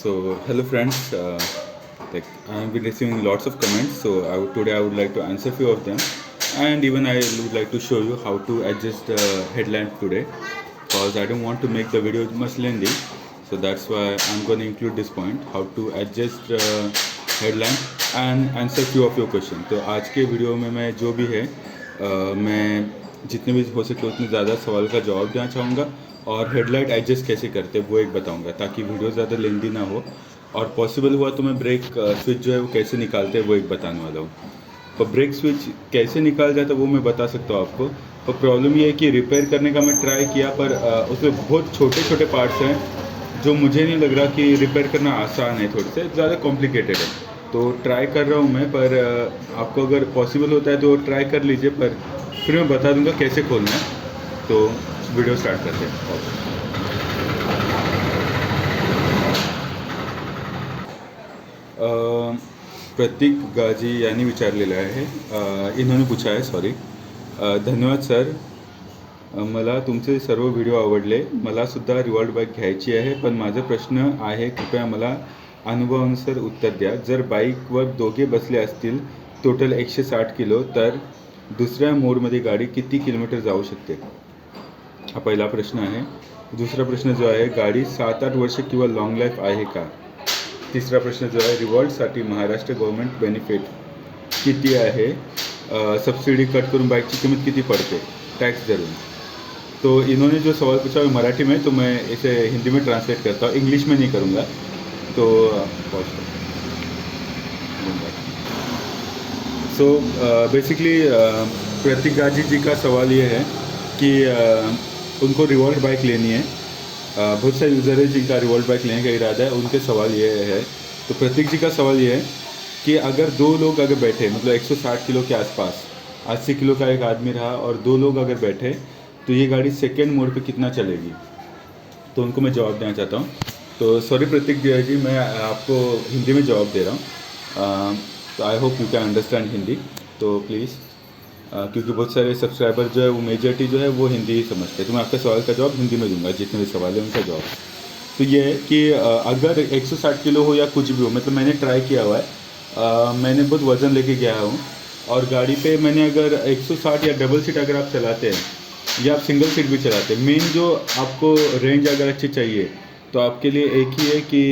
So hello friends, I have been receiving lots of comments. So today I would like to answer few of them, and even I would like to show you how to adjust the headlamp today, because I don't want to make the video much lengthy. So that's why I'm going to include this point, how to adjust headlamp and answer few of your question. तो आज के video में मैं जो भी है मैं जितने भी हो सके उतने ज़्यादा सवाल का जवाब देना चाहूँगा, और हेडलाइट एडजस्ट कैसे करते हैं वो एक बताऊंगा, ताकि वीडियो ज़्यादा लेंदी ना हो। और पॉसिबल हुआ तो मैं ब्रेक स्विच जो है वो कैसे निकालते हैं वो एक बताने वाला हूँ। तो ब्रेक स्विच कैसे निकाल जाता है वो मैं बता सकता हूँ आपको। और प्रॉब्लम ये है कि रिपेयर करने का मैं ट्राई किया, पर उसमें बहुत छोटे छोटे पार्ट्स हैं जो मुझे नहीं लग रहा कि रिपेयर करना आसान है, थोड़े से ज़्यादा कॉम्प्लिकेटेड है। तो ट्राई कर रहा हूँ मैं, पर आपको अगर पॉसिबल होता है तो ट्राई कर लीजिए, पर फिर मैं बता दूंगा कैसे खोलना है। तो वीडियो स्टार्ट करते हैं। प्रतीक गाजी यांनी विचारलेलं आहे, इन्होंने पूछा आहे, सॉरी। धन्यवाद सर, मला तुमचे सर्व व्हिडिओ आवडले। मला सुद्धा रिवॉल्ट बाईक घ्यायची आहे, पण माझा प्रश्न आहे, कृपया मला अनुभवानुसार उत्तर द्या। जर बाईकवर दोघे बसले असतील, टोटल 160 किलो, तर दुसऱ्या मोडमध्ये गाडी किती किलोमीटर जाऊ शकते? हा पहिला प्रश्न आहे। दुसरा प्रश्न जो आहे, गाडी 7-8 वर्ष किंवा लॉंग लाईफ आहे का? तिसरा प्रश्न जो आहे, रिवॉल्टसाठी महाराष्ट्र गवर्नमेंट बेनिफिट किती आहे? सबसिडी कट करून बाइकची कीमत किती पड़ते टैक्स धरून? तो इन्होंने जो सवाल पूछा है मराठी में, तो मैं इसे हिंदी में ट्रांसलेट करता हूँ, इंग्लिश में नहीं करूँगा। तो सो बेसिकली प्रतीक गाजी जी का सवाल ये है कि उनको रिवॉल्ट बाइक लेनी है। बहुत सारे यूज़र है जिनका रिवॉल्ट बाइक लेने का इरादा है, उनके सवाल ये है। तो प्रतीक जी का सवाल ये है कि अगर दो लोग अगर बैठे, मतलब 160 किलो के आसपास, 80 किलो का एक आदमी रहा और दो लोग अगर बैठे, तो ये गाड़ी सेकेंड मोड पे कितना चलेगी? तो उनको मैं जवाब देना चाहता हूँ। तो सॉरी प्रतीक जी, मैं आपको हिंदी में जवाब दे रहा हूँ। तो I hope you can understand Hindi. तो प्लीज़, क्योंकि बहुत सारे सब्सक्राइबर जो है वो मेजॉरिटी जो है वो हिंदी ही समझते हैं, तो मैं आपके सवाल का जवाब हिंदी में दूंगा, जितने भी सवाल है उनका जवाब। तो ये है कि अगर 160 किलो हो या कुछ भी हो, मतलब मैंने ट्राई किया हुआ है, मैंने बहुत वज़न लेके गया हूँ, और गाड़ी पे मैंने अगर 160 या डबल सीट अगर आप चलाते हैं या आप सिंगल सीट भी चलाते हैं, मेन जो आपको रेंज अगर अच्छी चाहिए तो आपके लिए एक ही है कि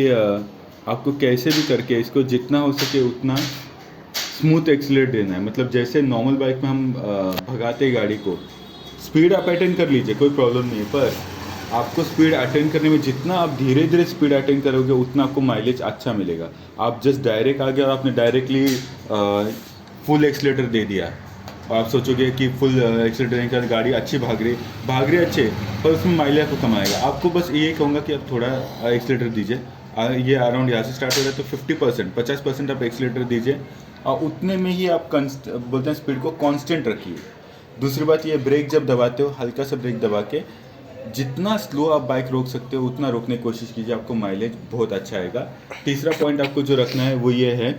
आपको कैसे भी करके इसको जितना हो सके उतना स्मूथ एक्सीलरेट देना है। मतलब जैसे नॉर्मल बाइक में हम भगाते गाड़ी को, स्पीड आप अटेंड कर लीजिए, कोई प्रॉब्लम नहीं है, पर आपको स्पीड अटेंड करने में जितना आप धीरे धीरे स्पीड अटेंड करोगे उतना आपको माइलेज अच्छा मिलेगा। आप जस्ट डायरेक्ट आ गए और आपने डायरेक्टली फुल एक्सीलरेटर दे दिया, और आप सोचोगे कि फुल एक्सीलरेटर देने के गाड़ी अच्छी भाग रही अच्छे, पर उसमें माइलेज को कमाएगा। आपको बस ये कहूँगा कि आप थोड़ा एक्सीलरेटर दीजिए। ये अराउंड यहाँ से स्टार्ट हो रहा है, तो 50% आप एक्सीलरेटर दीजिए, और उतने में ही आप बोलते हैं स्पीड को कांस्टेंट रखिए। दूसरी बात, ये ब्रेक जब दबाते हो, हल्का सा ब्रेक दबा के जितना स्लो आप बाइक रोक सकते हो उतना रोकने की कोशिश कीजिए, आपको माइलेज बहुत अच्छा आएगा। तीसरा पॉइंट आपको जो रखना है वो ये है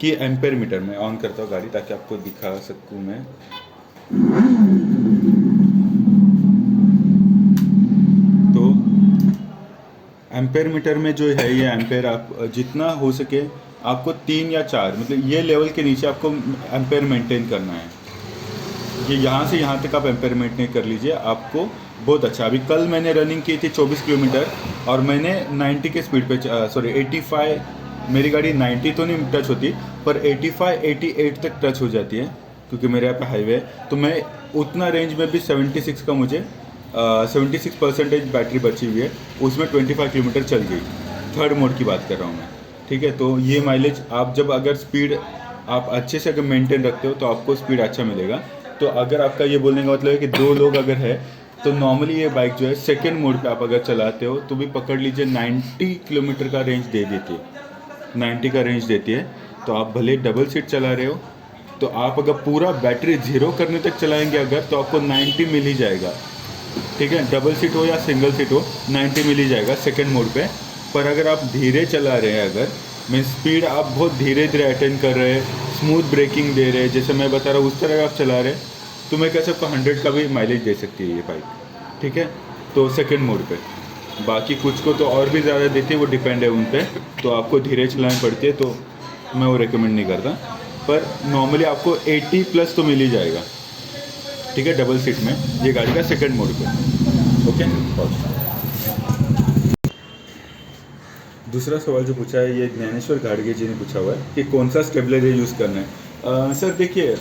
कि एम्पेयर मीटर, मैं ऑन करता हूँ गाड़ी ताकि आपको दिखा सकूँ मैं। तो एम्पेयर मीटर में जो है ये एम्पेयर, आप जितना हो सके आपको 3 या 4, मतलब ये लेवल के नीचे आपको एम्पेयर मेंटेन करना है। ये यहाँ से यहाँ तक आप एम्पेयर मेंटेन कर लीजिए, आपको बहुत अच्छा। अभी कल मैंने रनिंग की थी 24 किलोमीटर, और मैंने 90 के स्पीड पे, सॉरी 85, मेरी गाड़ी 90 तो नहीं टच होती, पर 85-88 तक टच हो जाती है, क्योंकि मेरे यहाँ पे हाईवे है। तो मैं उतना रेंज में भी 76 का मुझे 76% बैटरी बची हुई है, उसमें 25 किलोमीटर चल गई। थर्ड मोड की बात कर रहा हूँ मैं, ठीक है। तो ये माइलेज आप जब अगर स्पीड आप अच्छे से अगर मेंटेन रखते हो तो आपको स्पीड अच्छा मिलेगा। तो अगर आपका ये बोलने का मतलब है कि दो लोग अगर है, तो नॉर्मली ये बाइक जो है सेकेंड मोड पे आप अगर चलाते हो तो भी पकड़ लीजिए 90 किलोमीटर का रेंज दे देती है, 90 का रेंज देती है। तो आप भले डबल सीट चला रहे हो, तो आप अगर पूरा बैटरी ज़ीरो करने तक चलाएंगे अगर, तो आपको 90 मिल ही जाएगा, ठीक है। डबल सीट हो या सिंगल सीट हो, 90 मिल ही जाएगा सेकेंड मोड पे। पर अगर आप धीरे चला रहे हैं, अगर मैं स्पीड आप बहुत धीरे धीरे अटेंड कर रहे हैं, स्मूथ ब्रेकिंग दे रहे हैं, जैसे मैं बता रहा हूँ उस तरह आप चला रहे हैं, तो मैं कह सकता हूँ 100 का भी माइलेज दे सकती है ये बाइक, ठीक है। तो सेकेंड मोड पे बाकी कुछ को तो और भी ज़्यादा देती है, वो डिपेंड है उन पे, तो आपको धीरे चलानी पड़ती है, तो मैं वो रिकमेंड नहीं करता। पर नॉर्मली आपको 80 प्लस तो मिल ही जाएगा, ठीक है, डबल सीट में, ये गाड़ी का सेकंड मोड पे। ओके। दूसरा सवाल जो पूछा है ये ज्ञानेश्वर घाड़गे जी ने पूछा हुआ है कि कौन सा स्टेबलाइजर यूज़ करना है। सर देखिए,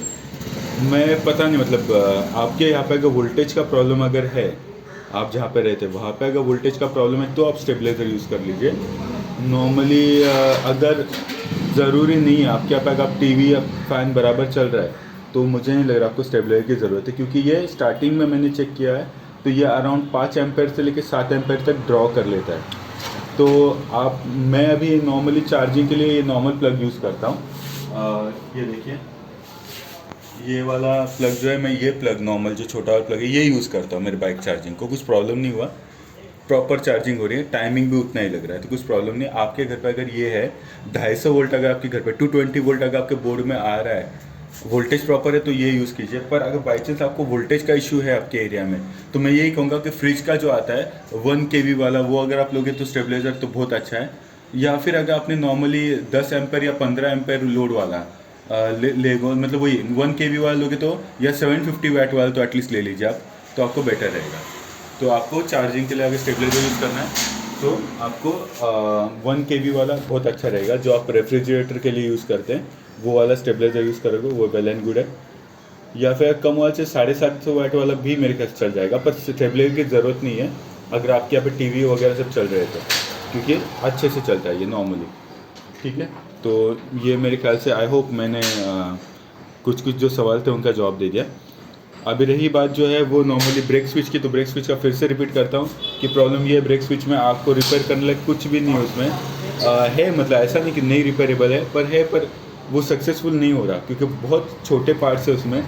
मैं पता नहीं, मतलब आपके यहाँ पे अगर वोल्टेज का प्रॉब्लम अगर है, आप जहाँ पे रहते हैं वहाँ पे अगर वोल्टेज का प्रॉब्लम है तो आप स्टेबलाइज़र यूज़ कर लीजिए। नॉर्मली अगर ज़रूरी नहीं है आपके यहाँ पे, अगर आप टीवी या फैन बराबर चल रहा है तो मुझे नहीं लग रहा आपको स्टेबलाइजर की ज़रूरत है, क्योंकि ये स्टार्टिंग में मैंने चेक किया है तो ये अराउंड 5 एम्पेयर से लेकर 7 एम्पेयर तक ड्रॉ कर लेता है। तो आप, मैं अभी नॉर्मली चार्जिंग के लिए ये नॉर्मल प्लग यूज़ करता हूँ। ये देखिए, ये वाला प्लग जो है, मैं ये प्लग नॉर्मल जो छोटा वाला प्लग है ये यूज़ करता हूँ। मेरे बाइक चार्जिंग को कुछ प्रॉब्लम नहीं हुआ, प्रॉपर चार्जिंग हो रही है, टाइमिंग भी उतना ही लग रहा है, तो कुछ प्रॉब्लम नहीं। आपके घर पे अगर ये है 250 वोल्ट, अगर आपके घर पे 220 वोल्ट अगर आपके बोर्ड में आ रहा है, वोल्टेज प्रॉपर है, तो ये यूज़ कीजिए। पर अगर बाई चांस आपको वोल्टेज का इशू है आपके एरिया में, तो मैं यही कहूँगा कि फ्रिज का जो आता है 1 kV वाला, वो अगर आप लोगे तो स्टेबलाइज़र तो बहुत अच्छा है। या फिर अगर आपने नॉर्मली 10 एम्पेयर या 15 एम्पेयर लोड वाला मतलब वही 1 kV वाला लोगे तो, या 750 वाट वाला तो एटलीस्ट ले लीजिए आप, तो आपको बेटर रहेगा। तो आपको चार्जिंग के लिए अगर स्टेबलाइजर यूज़ करना है तो आपको 1 kV वाला बहुत अच्छा रहेगा। जो आप रेफ्रिजरेटर के लिए यूज़ करते हैं वो वाला स्टेबलाइजर यूज़ करोगे, वो वेल एंड गुड है। या फिर कम वाट से 750 वाट वाला भी मेरे ख्याल से चल जाएगा, पर स्टेबलाइजर की ज़रूरत नहीं है अगर आपके यहाँ पे टीवी वगैरह सब चल रहे तो, क्योंकि अच्छे से चलता है ये नॉर्मली, ठीक है। तो ये मेरे ख्याल से, आई होप मैंने कुछ कुछ जो सवाल थे उनका जवाब दे दिया। अभी रही बात जो है वो नॉर्मली ब्रेक स्विच की, तो ब्रेक स्विच का फिर से रिपीट करता हूँ कि प्रॉब्लम ये है ब्रेक स्विच में, आपको रिपेयर करने लगे कुछ भी नहीं है उसमें। है, मतलब ऐसा नहीं कि नहीं रिपेयरेबल है, पर वो सक्सेसफुल नहीं हो रहा क्योंकि बहुत छोटे पार्ट्स है उसमें,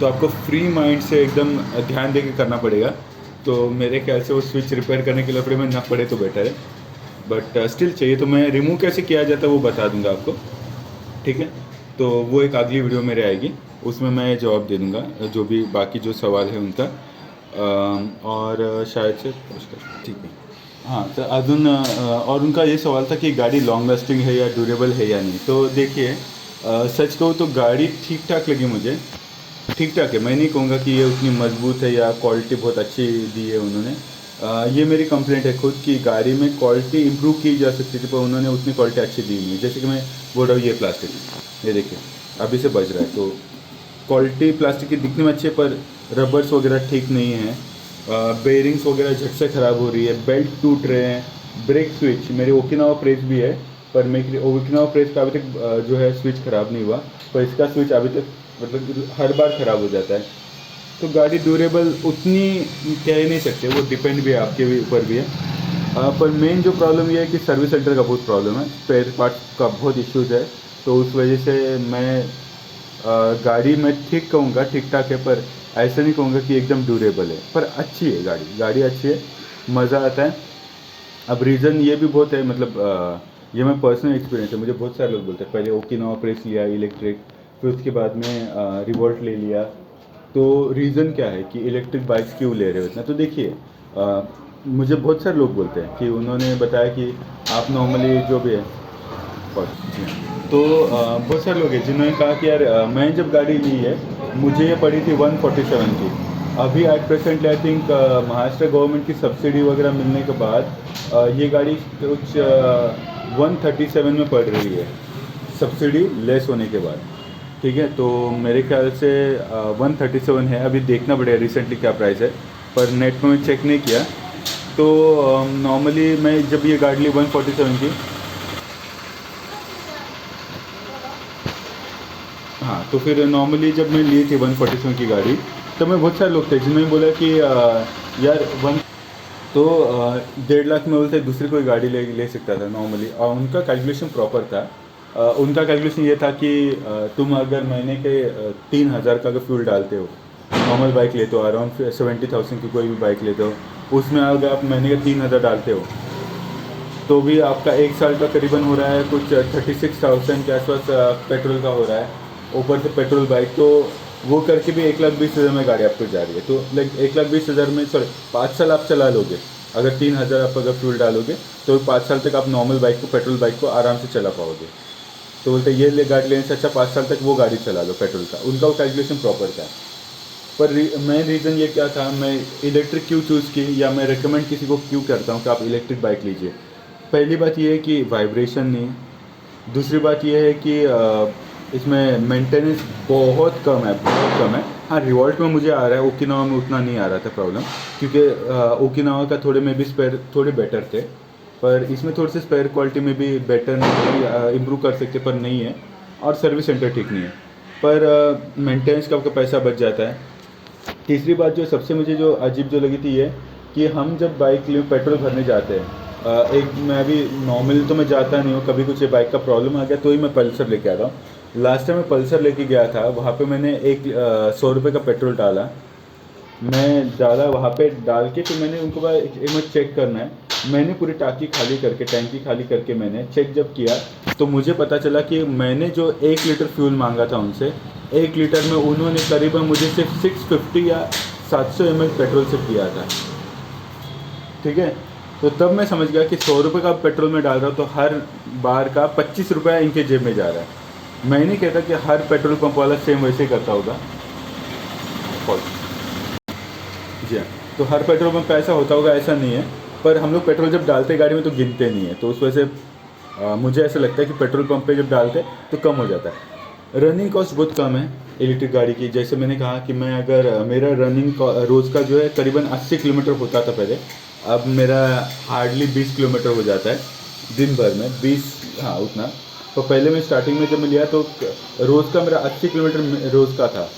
तो आपको फ्री माइंड से एकदम ध्यान दे के करना पड़ेगा। तो मेरे ख्याल से वो स्विच रिपेयर करने के लिए अपने में ना पड़े तो बेटर है, बट स्टिल चाहिए, तो मैं रिमूव कैसे किया जाता है वो बता दूंगा आपको, ठीक है। तो वो एक अगली वीडियो मेरे आएगी, उसमें मैं जवाब दे दूंगा जो भी बाकी जो सवाल है उनका। और शायद से ठीक है। हाँ, तो अजून और उनका ये सवाल था कि गाड़ी लॉन्ग लास्टिंग है या ड्यूरेबल है या नहीं। तो देखिए, सच कहूँ तो गाड़ी ठीक ठाक लगी मुझे, ठीक ठाक है। मैं नहीं कहूँगा कि ये उतनी मजबूत है या क्वालिटी बहुत अच्छी दी है उन्होंने। ये मेरी कंप्लेंट है खुद कि गाड़ी में क्वालिटी इंप्रूव की जा सकती थी, पर उन्होंने उतनी क्वालिटी अच्छी दी नहीं है। जैसे कि मैं बोल रहा हूँ, ये प्लास्टिक, ये देखिए अभी से बज रहा है, तो क्वालिटी प्लास्टिक की दिखने में अच्छी है, पर रबर्स वगैरह ठीक नहीं है, बेयरिंग्स वगैरह झट से ख़राब हो रही है, बेल्ट टूट रहे हैं। ब्रेक स्विच, मेरे ओकिनावा प्रेस भी है, पर मेरे ओकिनावा प्रेस का अभी तक जो है स्विच ख़राब नहीं हुआ, पर इसका स्विच अभी तक मतलब हर बार ख़राब हो जाता है। तो गाड़ी ड्यूरेबल उतनी कह ही नहीं सकते, वो डिपेंड भी है, आपके ऊपर भी है। पर मेन जो प्रॉब्लम ये है कि सर्विस सेंटर का बहुत प्रॉब्लम है, स्पेयर पार्ट का बहुत इश्यूज है, तो उस वजह से मैं गाड़ी मैं ठीक कहूँगा, ठीक ठाक है, पर ऐसा नहीं कहूँगा कि एकदम ड्यूरेबल है। पर अच्छी है गाड़ी अच्छी है, मज़ा आता है। अब रीज़न ये भी बहुत है, मतलब ये मैं पर्सनल एक्सपीरियंस है, मुझे बहुत सारे लोग बोलते हैं पहले ओकिनावा प्रेस लिया इलेक्ट्रिक, फिर उसके बाद में रिवोल्ट ले लिया। तो रीज़न क्या है कि इलेक्ट्रिक बाइक्स क्यों ले रहे हो इतना। तो देखिए, मुझे बहुत सारे लोग बोलते हैं कि उन्होंने बताया कि आप नॉर्मली जो भी है, तो बहुत सारे लोग हैं जिन्होंने कहा कि यार मैं जब गाड़ी ली है मुझे ये पड़ी थी 147 की। अभी at present I think Maharashtra government की सब्सिडी वगैरह मिलने के बाद ये गाड़ी कुछ 137 में पड़ रही है, सब्सिडी लेस होने के बाद, ठीक है। तो मेरे ख्याल से 137 है, अभी देखना पड़ेगा रिसेंटली क्या प्राइस है, पर नेट में चेक नहीं किया। तो नॉर्मली मैं जब ये गाड़ी ली 147 की, हाँ, तो फिर नॉर्मली जब मैं ली थी 147 की गाड़ी, तो मैं बहुत सारे लोग थे जिन्होंने बोला कि यार 1, तो 1.5 लाख में बोलते दूसरी कोई गाड़ी ले सकता था नॉर्मली, और उनका कैलकुलेशन प्रॉपर था। उनका कैलकुलेशन ये था कि तुम अगर महीने के 3,000 का अगर फ्यूल डालते हो, नॉर्मल बाइक लेते हो, अराउंड 70,000 की कोई भी बाइक लेते हो, उसमें अगर आप महीने के 3,000 डालते हो, तो भी आपका 1 साल का करीबन हो रहा है कुछ 36,000 के आसपास पेट्रोल का हो रहा है, ऊपर से पेट्रोल बाइक। तो वो करके भी 1,20,000 में गाड़ी आपको जा रही है, तो लाइक 1,20,000 में, सॉरी 5 साल आप चला लोगे अगर 3000 आप अगर फ्यूल डालोगे तो 5 साल तक आप नॉर्मल बाइक को, पेट्रोल बाइक को आराम से चला पाओगे। तो बोलते ये गाड़ी लेने से अच्छा 5 साल तक वो गाड़ी चला लो पेट्रोल का, उनका वो कैलकुलेशन प्रॉपर था। पर मेन रीज़न ये क्या था, मैं इलेक्ट्रिक क्यों चूज़ की या मैं रिकमेंड किसी को क्यों करता हूँ कि आप इलेक्ट्रिक बाइक लीजिए। पहली बात ये है कि वाइब्रेशन नहीं, दूसरी बात ये है कि इसमें मेंटेनेंस बहुत कम है, बहुत कम है। हाँ, रिवॉल्ट में मुझे आ रहा है, ओकिनावा में उतना नहीं आ रहा था प्रॉब्लम, क्योंकि ओकिनावा का थोड़े में भी स्पेयर थोड़े बेटर थे, पर इसमें थोड़े से स्पेयर क्वालिटी में भी बेटर नहीं, इम्प्रूव कर सकते पर नहीं है, और सर्विस सेंटर ठीक नहीं है, पर मेंटेनेंस का आपका पैसा बच जाता है। तीसरी बात जो सबसे मुझे जो अजीब जो लगी थी ये कि हम जब बाइक ले पेट्रोल भरने जाते हैं, एक मैं अभी नॉर्मल तो मैं जाता नहीं हूँ, कभी कुछ ये बाइक का प्रॉब्लम आ गया तो ही मैं पल्सर लेके आता हूँ। लास्ट टाइम मैं पल्सर लेके गया था, वहाँ पे मैंने 100 रुपये का पेट्रोल डाला, मैं डाला वहाँ पे डाल के, फिर मैंने उनको कहा एक मिनट चेक करना है। मैंने पूरी टाँकी खाली करके, टैंकी खाली करके मैंने चेक जब किया तो मुझे पता चला कि मैंने जो 1 लीटर फ्यूल मांगा था उनसे, 1 लीटर में उन्होंने करीबन मुझे सिर्फ 650 या 700 ml पेट्रोल से किया था। ठीक है, तो तब मैं समझ गया कि 100 रुपये का पेट्रोल में डाल रहा हूँ तो हर बार का 25 रुपये इनके जेब में जा रहा है। मैं नहीं कहता कि हर पेट्रोल पंप वाला सेम वैसे ही करता होगा, जी हाँ, तो हर पेट्रोल पंप का ऐसा होता होगा ऐसा नहीं है, पर हम लोग पेट्रोल जब डालते हैं गाड़ी में तो गिनते नहीं है, तो उस वजह से मुझे ऐसा लगता है कि पेट्रोल पंप पे जब डालते तो कम हो जाता है। रनिंग कॉस्ट बहुत कम है इलेक्ट्रिक गाड़ी की। जैसे मैंने कहा कि मैं अगर मेरा रनिंग रोज़ का जो है करीबन 80 किलोमीटर होता था पहले, अब मेरा हार्डली 20 किलोमीटर हो जाता है दिन भर में, 20, हाँ उतना। तो पहले मैं स्टार्टिंग में जब मैं लिया तो रोज़ का मेरा 80 किलोमीटर रोज़ का था।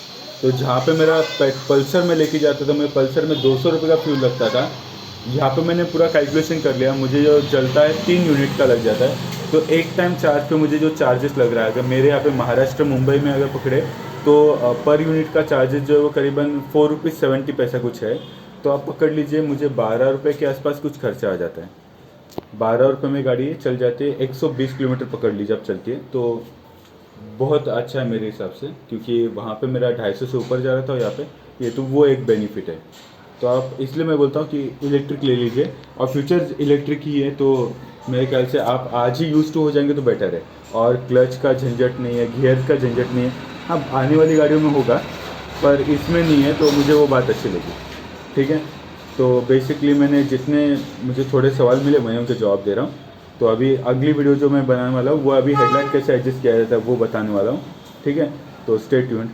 तो जहाँ पे मेरा पल्सर में लेके जाता था, मैं पल्सर में 200 रुपये का फ्यूल लगता था, यहाँ पे मैंने पूरा कैलकुलेशन कर लिया, मुझे जो जलता है 3 यूनिट का लग जाता है। तो एक टाइम चार्ज पे मुझे जो चार्जेस लग रहा है, अगर मेरे यहाँ पे महाराष्ट्र मुंबई में अगर पकड़े तो पर यूनिट का चार्जेस जो है वो करीबन 4 रुपीज़ 70 पैसा कुछ है। तो आप पकड़ लीजिए मुझे 12 रुपये के आसपास कुछ खर्चा आ जाता है। 12 रुपये में गाड़ी चल जाती है, 120 किलोमीटर पकड़ लीजिए आप चलती है, तो बहुत अच्छा है मेरे हिसाब से, क्योंकि वहाँ पे मेरा 250 से ऊपर जा रहा था और यहाँ पे ये, तो वो एक बेनिफिट है। तो आप, इसलिए मैं बोलता हूँ कि इलेक्ट्रिक ले लीजिए, और फ्यूचर इलेक्ट्रिक ही है, तो मेरे ख्याल से आप आज ही यूज़ टू हो जाएंगे तो बेटर है। और क्लच का झंझट नहीं है, गियर का झंझट नहीं है। हाँ, आने वाली गाड़ियों में होगा पर इसमें नहीं है, तो मुझे वो बात अच्छी लगी। ठीक है, तो बेसिकली मैंने जितने मुझे थोड़े सवाल मिले मैं उनके जवाब दे रहा हूँ। तो अभी अगली वीडियो जो मैं बनाने वाला हूँ वो अभी हेडलाइट कैसे एडजस्ट किया जाता है वो बताने वाला हूँ। ठीक है, तो स्टे ट्यून्ड।